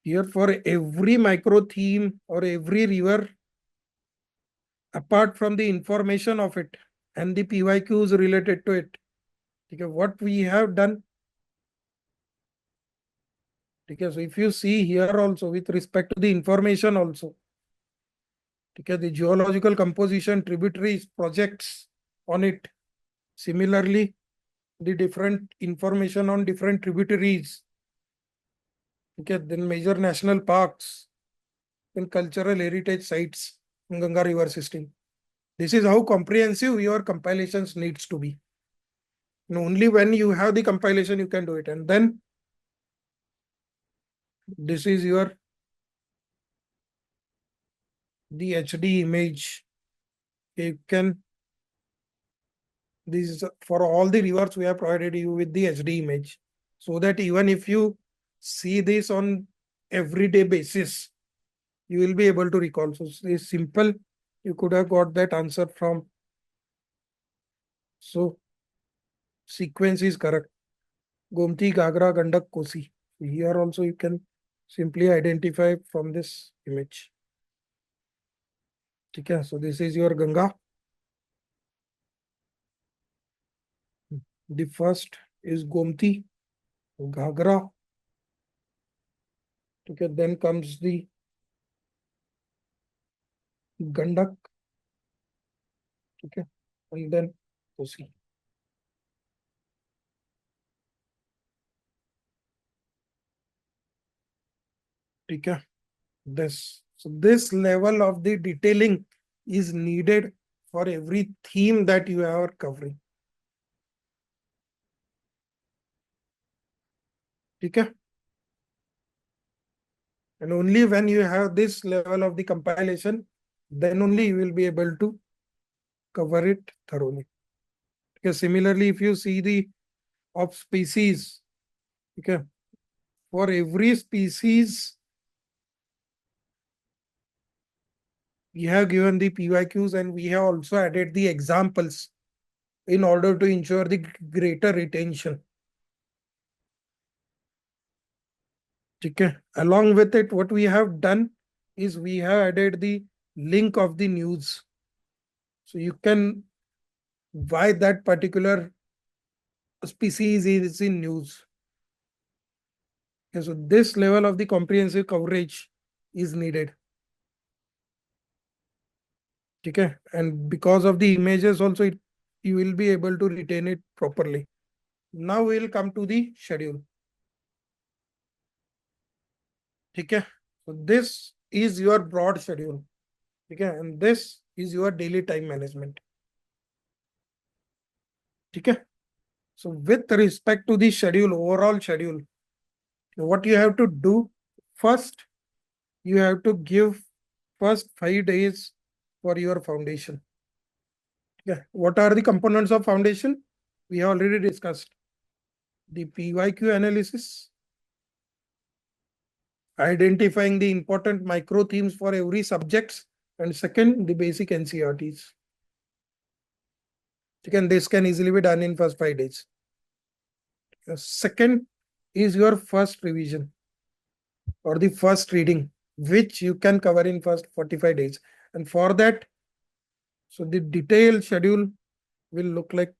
Here for every micro theme or every river, apart from the information of it and the PYQs related to it, okay, what we have done. Okay, so if you see here also with respect to the information also, okay, the geological composition, tributaries, projects on it. Similarly, the different information on different tributaries. Okay, then major national parks, then cultural heritage sites in Ganga River system. This is how comprehensive your compilations needs to be. And only when you have the compilation, you can do it. And then this is your the HD image. You can, this is for all the rivers we have provided you with the HD image, so that even if you see this on everyday basis, you will be able to recall. So it's simple. You could have got that answer from. So sequence is correct. Gomti, Gagra, Gandak, Kosi. Here also you can simply identify from this image. Okay, so this is your Ganga. The first is Gomti, Gagra. Okay, then comes the Gandak. Okay, and then Kosi. Okay, so this level of the detailing is needed for every theme that you are covering. Okay, and only when you have this level of the compilation, then only you will be able to cover it thoroughly. Okay, similarly, if you see the of species, okay, for every species, we have given the PYQs and we have also added the examples in order to ensure the greater retention. Okay. Along with it, what we have done is we have added the link of the news. So you can, why that particular species is in news. Okay, so this level of the comprehensive coverage is needed. Okay, and because of the images also, you will be able to retain it properly. Now we'll come to the schedule. Okay, so this is your broad schedule. Okay, and this is your daily time management. Okay, so with respect to the schedule, overall schedule, what you have to do first, you have to give first 5 days for your foundation. Yeah, what are the components of foundation? We have already discussed the PYQ analysis, identifying the important micro themes for every subjects, and second, the basic NCRTs. Again, this can easily be done in first 5 days. Second is your first revision or the first reading, which you can cover in first 45 days. And for that, so the detailed schedule will look like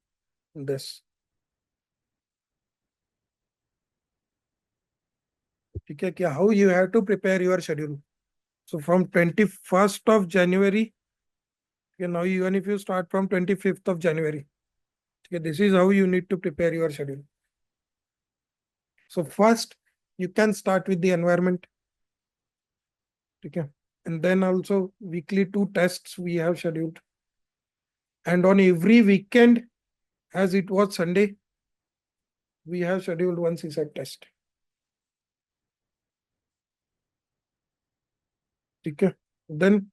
this. Okay, how you have to prepare your schedule. So from 21st of January, okay, now even if you start from 25th of January, okay, this is how you need to prepare your schedule. So first, you can start with the environment. Okay. And then also weekly 2 tests we have scheduled. And on every weekend, as it was Sunday, we have scheduled 1 CSAT test. Okay. Then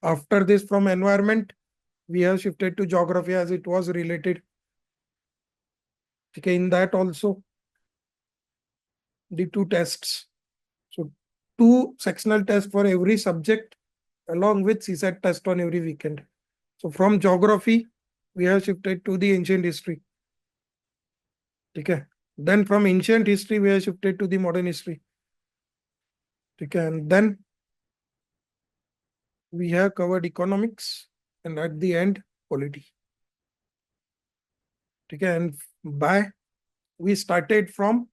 after this, from environment, we have shifted to geography as it was related. Okay, in that also the 2 tests. So 2 sectional tests for every subject along with CSAT test on every weekend. So from geography, we have shifted to the ancient history. Okay. Then from ancient history, we have shifted to the modern history. Okay. And then we have covered economics and at the end, polity. Okay. And we started from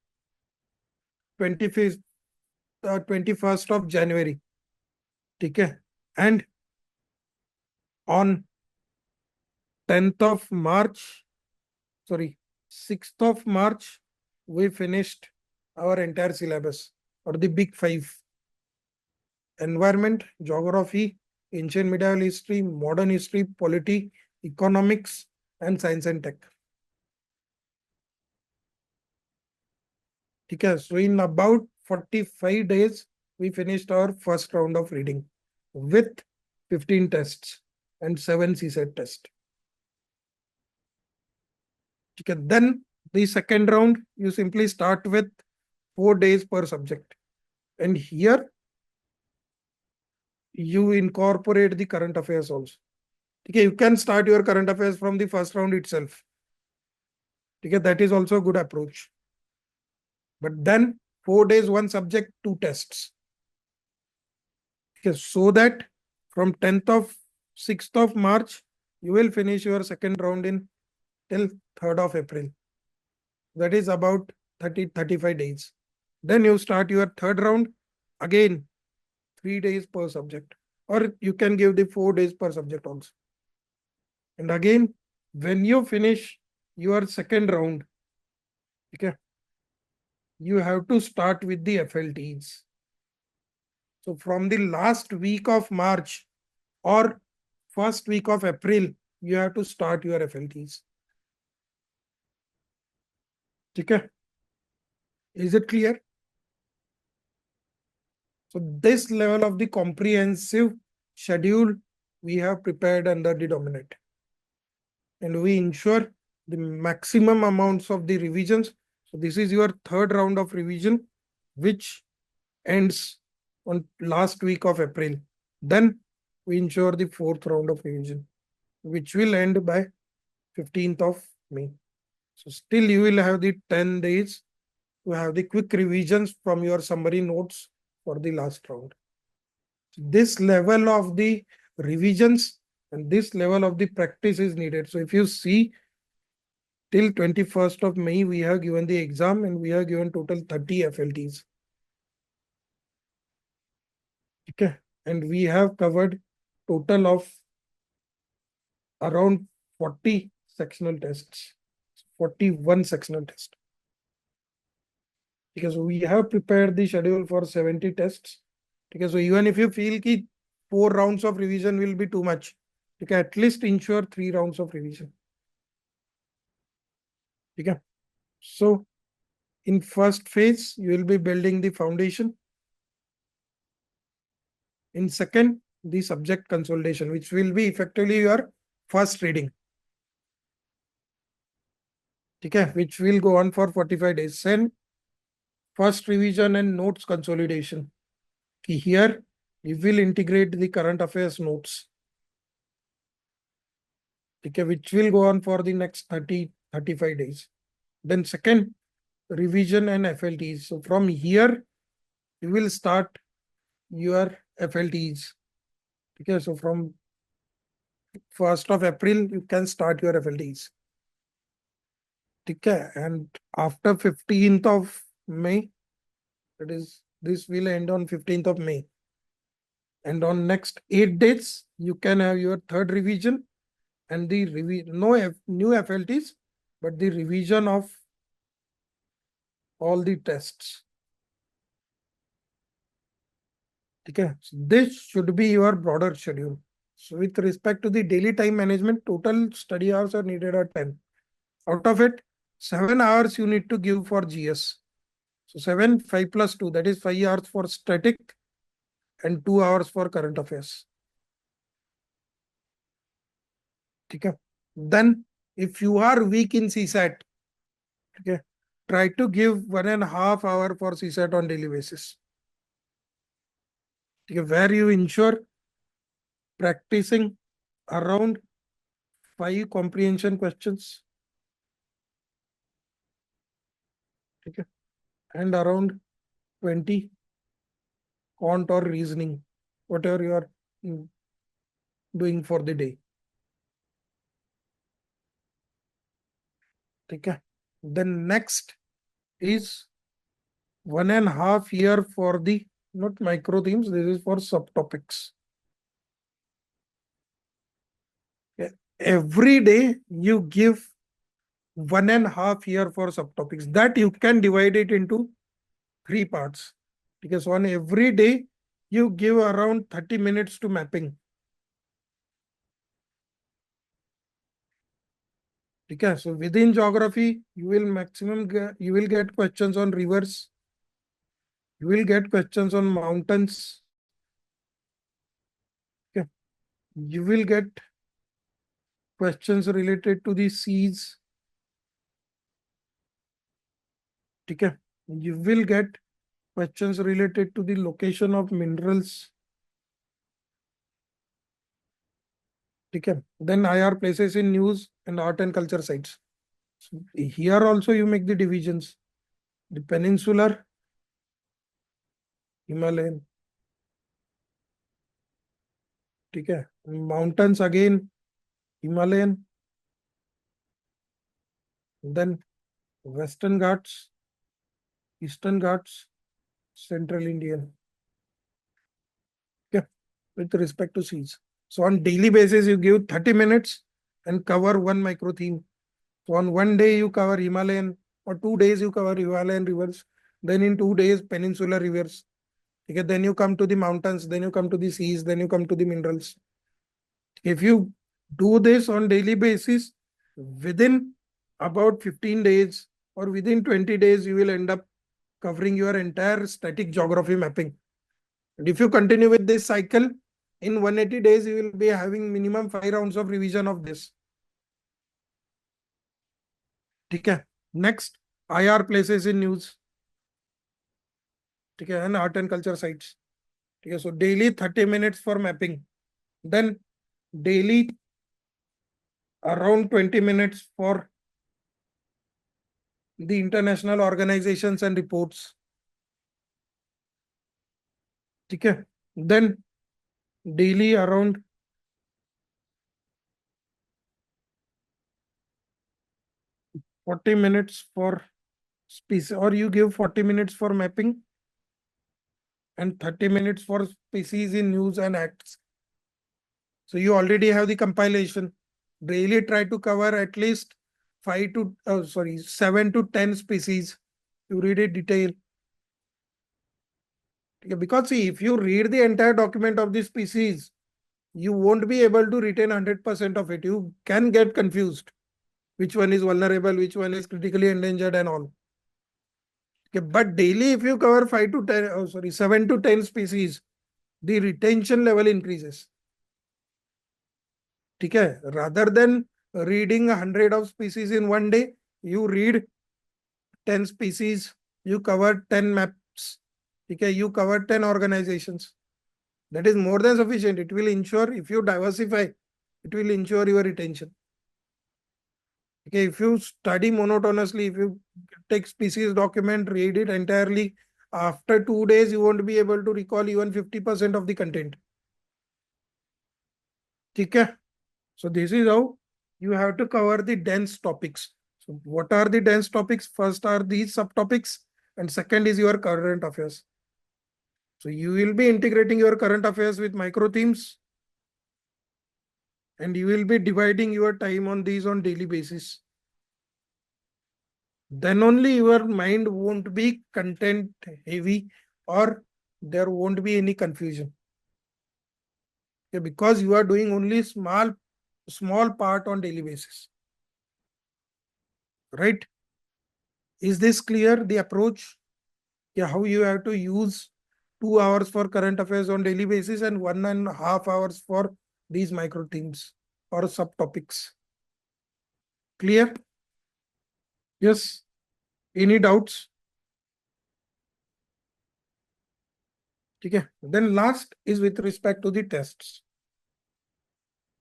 21st of January. Okay. And on 10th of March, 6th of March, we finished our entire syllabus or the big 5. Environment, geography, ancient medieval history, modern history, polity, economics, and science and tech. Okay, so in about 45 days, we finished our first round of reading with 15 tests and 7 CSAT tests. Okay, then the second round, you simply start with 4 days per subject. And here, you incorporate the current affairs also. Okay, you can start your current affairs from the first round itself. Okay, that is also a good approach. But then 4 days, 1 subject, 2 tests. Okay, so that from 6th of March, you will finish your second round in till 3rd of April. That is about 35 days. Then you start your third round, again 3 days per subject. Or you can give the 4 days per subject also. And again, when you finish your second round, okay, you have to start with the FLTs. So from the last week of March or first week of April, you have to start your FLTs. Okay. Is it clear? So this level of the comprehensive schedule we have prepared under the dominant. And we ensure the maximum amounts of the revisions. So this is your third round of revision, which ends on last week of April. Then we ensure the fourth round of revision, which will end by 15th of May. So still you will have the 10 days to have the quick revisions from your summary notes for the last round. This level of the revisions and this level of the practice is needed. So if you see till 21st of May, we have given the exam and we have given total 30 FLTs. Okay. And we have covered total of around 40 sectional tests, 41 sectional tests. Because we have prepared the schedule for 70 tests. Because so even if you feel that 4 rounds of revision will be too much, you can at least ensure 3 rounds of revision. Okay. So in first phase, you will be building the foundation. In second, the subject consolidation, which will be effectively your first reading. Okay, which will go on for 45 days. Then first revision and notes consolidation. Here, we will integrate the current affairs notes. Okay, which will go on for the next 35 days. Then second, revision and FLTs. So from here, you will start your FLTs. Okay, so from 1st of April, you can start your FLTs. Okay, and after 15th of May, that is, this will end on 15th of May. And on next 8 days, you can have your third revision and the new FLTs, but the revision of all the tests. Okay, so this should be your broader schedule. So with respect to the daily time management, total study hours are needed at 10. Out of it, 7 hours you need to give for GS. So 7, 5 plus 2, that is 5 hours for static and 2 hours for current affairs. Okay. Then if you are weak in CSAT, okay, try to give 1.5 hour for CSAT on daily basis. Okay, where you ensure practicing around 5 comprehension questions. Okay, and around 20 quant or reasoning, whatever you are doing for the day. Okay. Then next is 1.5 year for the not micro themes, this is for subtopics. Okay. Every day you give 1.5 year for subtopics, that you can divide it into 3 parts. Because on every day you give around 30 minutes to mapping. Okay, so within geography, you will you will get questions on rivers. You will get questions on mountains. Okay. You will get questions related to the seas. Okay. You will get questions related to the location of minerals. Okay. Then IR places in news and art and culture sites. So here also you make the divisions. The peninsular, Himalayan. Okay. Mountains again, Himalayan. Then Western Ghats, Eastern Ghats, Central Indian. Okay. With respect to seas. So on daily basis, you give 30 minutes and cover one micro theme. So on one day you cover Himalayan, or 2 days you cover Himalayan rivers. Then in 2 days, peninsular rivers. Okay. Then you come to the mountains, then you come to the seas, then you come to the minerals. If you do this on daily basis, within about 15 days or within 20 days, you will end up covering your entire static geography mapping. And if you continue with this cycle, in 180 days, you will be having minimum 5 rounds of revision of this. Okay. Next, IR places in news. Okay, and art and culture sites. Okay, so daily 30 minutes for mapping. Then daily around 20 minutes for the international organizations and reports. Okay. Then daily around 40 minutes for species, or you give 40 minutes for mapping and 30 minutes for species in news and acts. So you already have the compilation. Daily try to cover at least 7 to 10 species. You read it detail. Okay, because see, if you read the entire document of the species, you won't be able to retain 100% of it. You can get confused. Which one is vulnerable, which one is critically endangered and all. Okay, but daily if you cover 7 to 10 species, the retention level increases. Okay, rather than reading 100 of species in one day, you read 10 species, you cover 10 maps. Okay, you cover 10 organizations. That is more than sufficient. It will ensure, if you diversify, it will ensure your retention. Okay, if you study monotonously, if you take species document, read it entirely, after 2 days, you won't be able to recall even 50% of the content. Okay. So this is how you have to cover the dense topics. So what are the dense topics? First are these subtopics, and second is your current affairs. So you will be integrating your current affairs with micro themes, and you will be dividing your time on these on daily basis. Then only your mind won't be content heavy, or there won't be any confusion. Okay, because you are doing only small part on daily basis. Right? Is this clear, the approach? Yeah, how you have to use 2 hours for current affairs on daily basis and 1.5 hours for these micro themes or subtopics. Clear? Yes. Any doubts? Okay. Then last is with respect to the tests.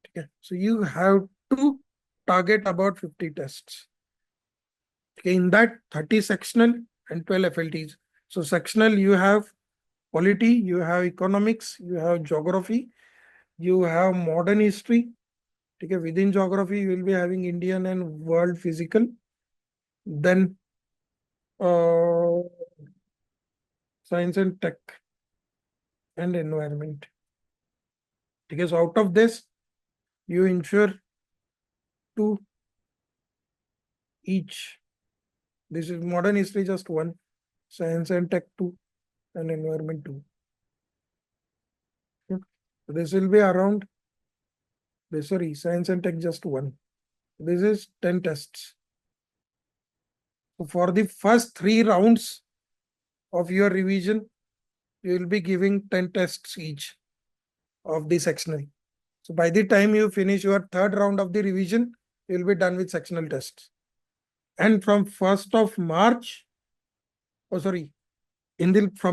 Okay. So you have to target about 50 tests. Okay. In that 30 sectional and 12 FLTs. So sectional you have polity, you have economics, you have geography, you have modern history. Okay. Within geography, you will be having Indian and world physical. Then science and tech and environment. Because out of this, you ensure two each. This is modern history just one, science and tech two, and environment two. Okay. So this will be around, sorry, science and tech just one. This is 10 tests. So for the first 3 rounds of your revision, you will be giving 10 tests each of the sectional. So by the time you finish your 3rd round of the revision, you will be done with sectional tests. And from 1st of March, from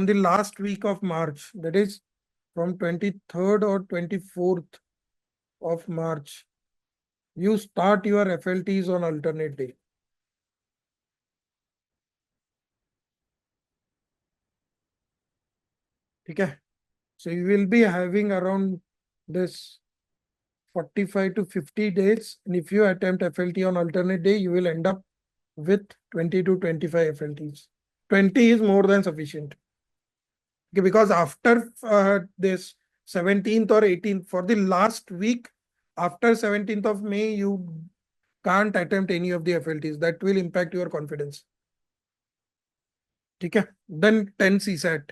the last week of March, that is from 23rd or 24th of March, you start your FLTs on alternate day. Okay. So you will be having around this 45 to 50 days. And if you attempt FLT on alternate day, you will end up with 20 to 25 FLTs. 20 is more than sufficient. Okay, because after this 17th or 18th, for the last week, after 17th of May, you can't attempt any of the FLTs. That will impact your confidence. Okay. Then 10 CSAT.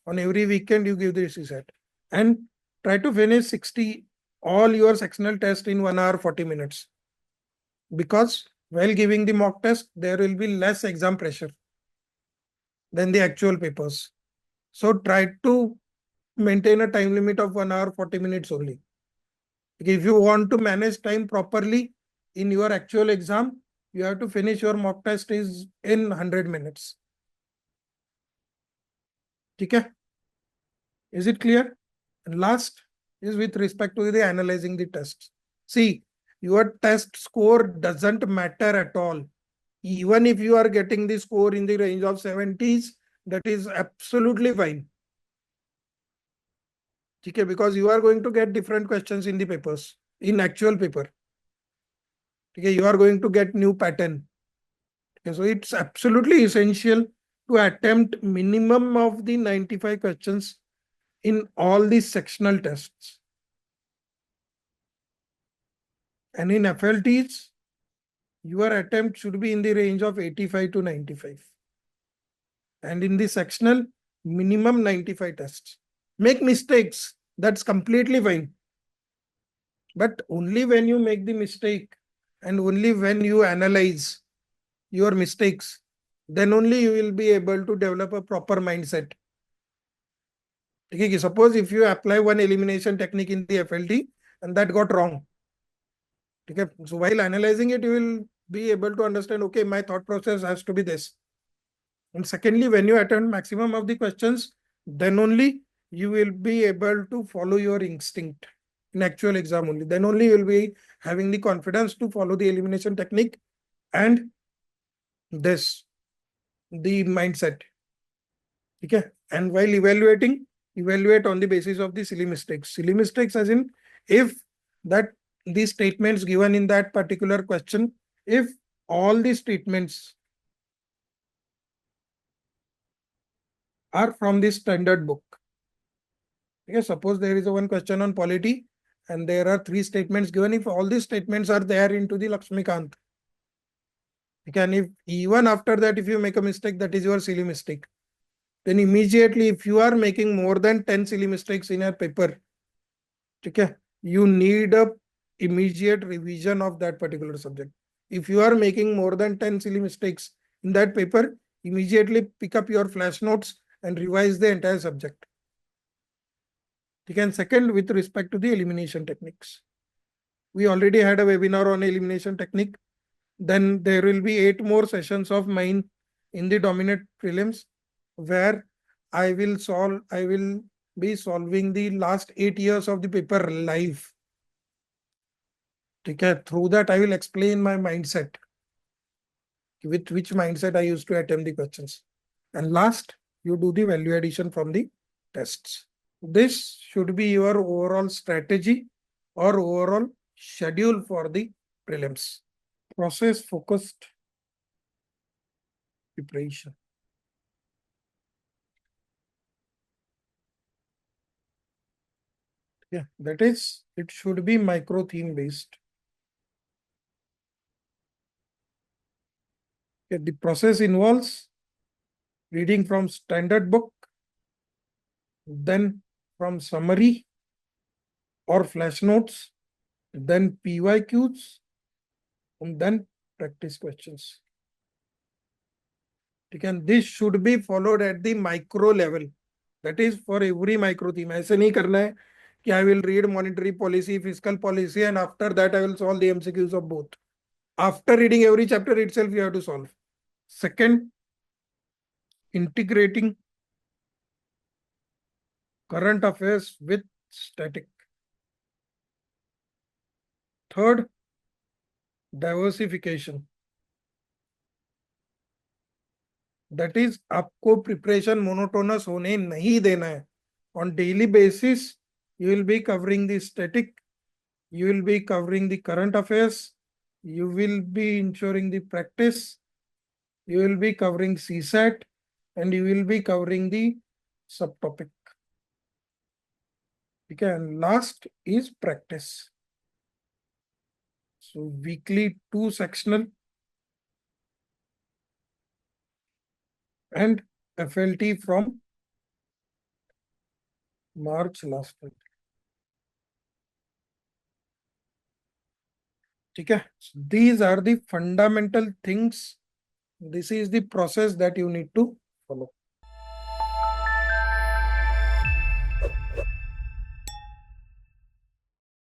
On every weekend, you give the CSAT. And try to finish 60 all your sectional tests in 1 hour 40 minutes. Because while giving the mock test, there will be less exam pressure than the actual papers. So try to maintain a time limit of 1 hour 40 minutes only. If you want to manage time properly in your actual exam, you have to finish your mock test is in 100 minutes. Okay? Is it clear? And last is with respect to the analyzing the tests. See, your test score doesn't matter at all. Even if you are getting the score in the range of 70s, that is absolutely fine. Okay, because you are going to get different questions in the papers, in actual paper. Okay, you are going to get new pattern. Okay, so it's absolutely essential to attempt minimum of the 95 questions in all these sectional tests. And in FLTs, your attempt should be in the range of 85 to 95. And in the sectional, minimum 95 tests. Make mistakes, that's completely fine. But only when you make the mistake and only when you analyze your mistakes, then only you will be able to develop a proper mindset. Okay, suppose if you apply one elimination technique in the FLT and that got wrong. Okay, so while analyzing it, you will be able to understand, okay, my thought process has to be this. And secondly, when you attempt maximum of the questions, then only you will be able to follow your instinct in actual exam only. Then only you will be having the confidence to follow the elimination technique and the mindset. Okay. And while evaluating, evaluate on the basis of the silly mistakes. Silly mistakes as in if that the statements given in that particular question, if all the statements are from the standard book. Okay, suppose there is a one question on polity and there are 3 statements given. If all these statements are there into the Lakshmikant, okay, and if even after that, if you make a mistake, that is your silly mistake. then immediately if you are making more than 10 silly mistakes in your paper, okay, you need a immediate revision of that particular subject. If you are making more than 10 silly mistakes in that paper, immediately pick up your flash notes and revise the entire subject. Okay, and second, with respect to the elimination techniques, we already had a webinar on elimination technique. Then there will be 8 more sessions of mine in the dominant prelims, where I will be solving the last 8 years of the paper live. Okay, through that I will explain my mindset, with which mindset I used to attempt the questions. And last, you do the value addition from the tests. This should be your overall strategy or overall schedule for the prelims. Process focused preparation. Yeah, that is, it should be micro theme based. Yeah, the process involves reading from standard book, then from summary or flash notes, then PYQs, and then practice questions. And this should be followed at the micro level. That is for every micro theme. ऐसे नहीं करना है कि I will read monetary policy, fiscal policy, and after that I will solve the MCQs of both. After reading every chapter itself, you have to solve. Second, integrating current affairs with static. Third, diversification. That is, आपको preparation monotonous होने नहीं देना है. On daily basis, you will be covering the static, you will be covering the current affairs, you will be ensuring the practice, you will be covering CSAT, and you will be covering the subtopic. Okay, and last is practice. So weekly 2 sectional and FLT from March last month. Okay, so these are the fundamental things. This is the process that you need to follow.